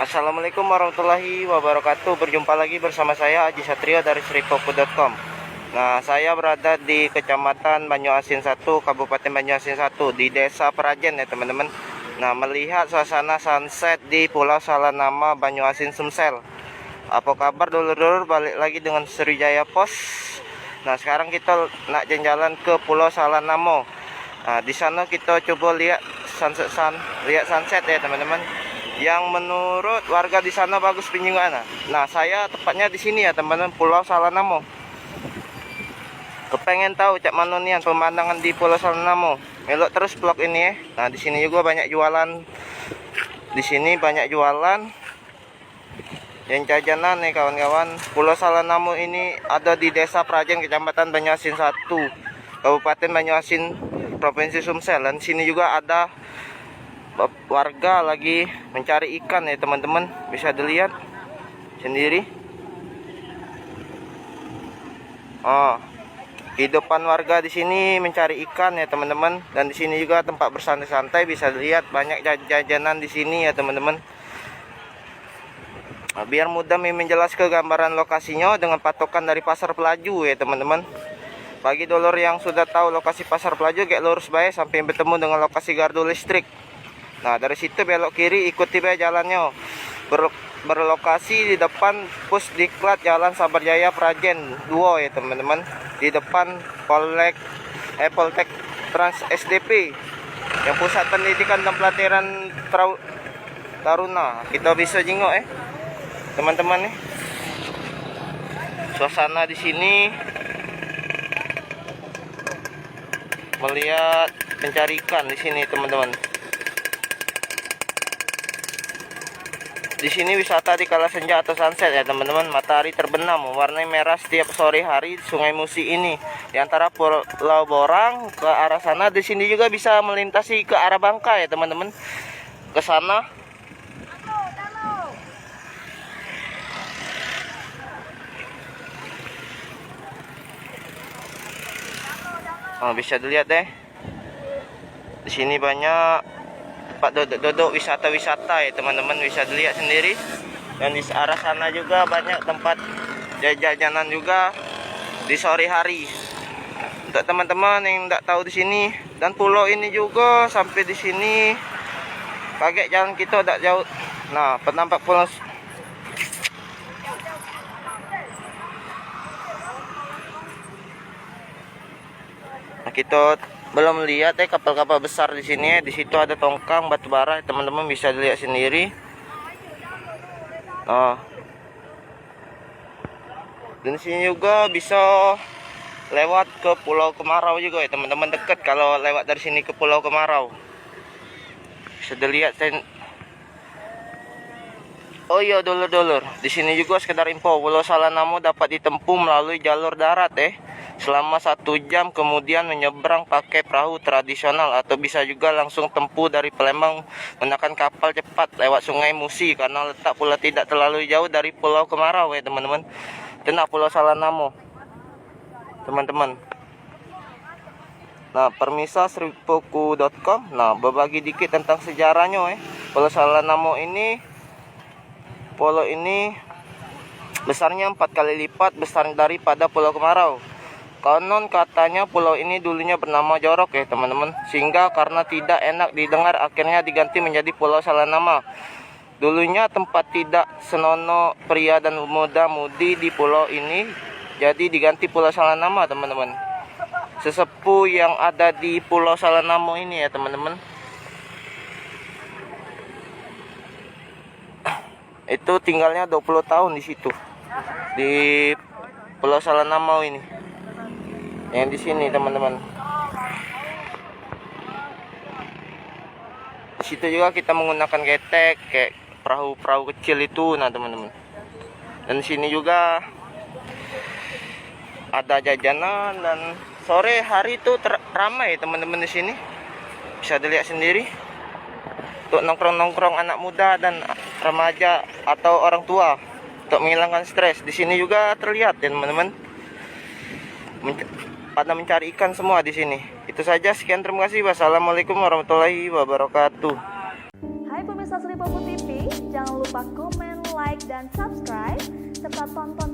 Assalamualaikum warahmatullahi wabarakatuh. Berjumpa lagi bersama saya Aji Satrio dari sripoku.com. Nah, saya berada di Kecamatan Banyuasin 1, Kabupaten Banyuasin 1, di Desa Perajen ya teman-teman. Nah, melihat suasana sunset di Pulau Salanama, Banyuasin, Sumsel. Apa kabar dulur-dulur? Balik lagi dengan Sriwijaya Pos. Nah, sekarang kita nak jalan ke Pulau Salanamo. Nah, di sana kita coba lihat sunset ya teman-teman. Yang menurut warga di sana bagus penyinggahan. Nah, saya tepatnya di sini ya teman-teman, Pulau Salanamo. Kepengen tahu cak mana nih pemandangan di Pulau Salanamo? Melok terus vlog ini ya. Nah, di sini juga banyak jualan. Di sini banyak jualan yang jajanan nih kawan-kawan. Pulau Salanamo ini ada di Desa Perajen, Kecamatan Banyuasin 1, Kabupaten Banyuasin, Provinsi Sumsel. Dan sini juga ada warga lagi mencari ikan ya teman-teman, bisa dilihat sendiri. Kehidupan warga di sini mencari ikan ya teman-teman. Dan di sini juga tempat bersantai-santai, bisa dilihat banyak jajanan di sini ya teman-teman. Nah, biar mudah menjelaskan gambaran lokasinya dengan patokan dari Pasar Pelaju ya teman-teman. Bagi dulur yang sudah tahu lokasi Pasar Pelaju, kayak lurus baik sampai bertemu dengan lokasi gardu listrik. Nah, dari situ belok kiri, ikuti bae jalannya. Berlokasi di depan Pusdiklat Jalan Sabarjaya Perajen 2 ya teman-teman. Di depan Poltek Trans SDP yang Pusat Pendidikan dan Pelatihan Taruna. Kita bisa jengok teman-teman nih. Suasana di sini melihat pencari ikan di sini teman-teman. Di sini wisata di kala senja atau sunset ya teman-teman. Matahari terbenam warnanya merah setiap sore hari di Sungai Musi ini. Di antara Pulau Borang ke arah sana, di sini juga bisa melintasi ke arah Bangka ya teman-teman. Ke sana. Oh, bisa dilihat deh. Di sini banyak tempat duduk wisata-wisata ya teman-teman, bisa dilihat sendiri. Dan di arah sana juga banyak tempat jajanan juga di sore hari. Untuk teman-teman yang tidak tahu di sini dan pulau ini juga sampai di sini kaget jalan kita tidak jauh. Nah, penampak pulau. Nah, kita belum lihat kapal-kapal besar di sini. Di situ ada tongkang batu bara, teman-teman bisa dilihat sendiri. Dan sini juga bisa lewat ke Pulau Kemarau juga ya teman-teman, dekat kalau lewat dari sini ke Pulau Kemarau. Bisa dilihat. Oh iya dulur-dulur, di sini juga sekedar info, Pulau Salanamo dapat ditempuh melalui jalur darat selama 1 jam, kemudian menyeberang pakai perahu tradisional, atau bisa juga langsung tempuh dari Palembang menggunakan kapal cepat lewat Sungai Musi, karena letak pula tidak terlalu jauh dari Pulau Kemarau ya teman-teman. Itu Pulau Salanamo teman-teman. Nah, permisa sripoku.com. Nah, berbagi dikit tentang sejarahnya Pulau Salanamo ini, pulau ini besarnya 4 kali lipat besar daripada Pulau Kemarau. Konon katanya pulau ini dulunya bernama Jorok ya teman-teman, sehingga karena tidak enak didengar akhirnya diganti menjadi Pulau Salanama. Dulunya tempat tidak senonoh pria dan muda-mudi di pulau ini, jadi diganti Pulau Salanama teman-teman. Sesepuh yang ada di Pulau Salanamo ini ya teman-teman, itu tinggalnya 20 tahun di situ, di Pulau Salanamo ini. Yang di sini teman-teman. Di situ juga kita menggunakan ketek, kayak perahu-perahu kecil itu, nah teman-teman. Dan di sini juga ada jajanan, dan sore hari itu ramai teman-teman di sini. Bisa dilihat sendiri. Untuk nongkrong-nongkrong anak muda dan remaja atau orang tua untuk menghilangkan stres. Di sini juga terlihat ya teman-teman, pada mencari ikan semua di sini. Itu saja, sekian, terima kasih. Wassalamualaikum warahmatullahi wabarakatuh. Hai pemirsa Sripoku TV, jangan lupa dan subscribe, serta tonton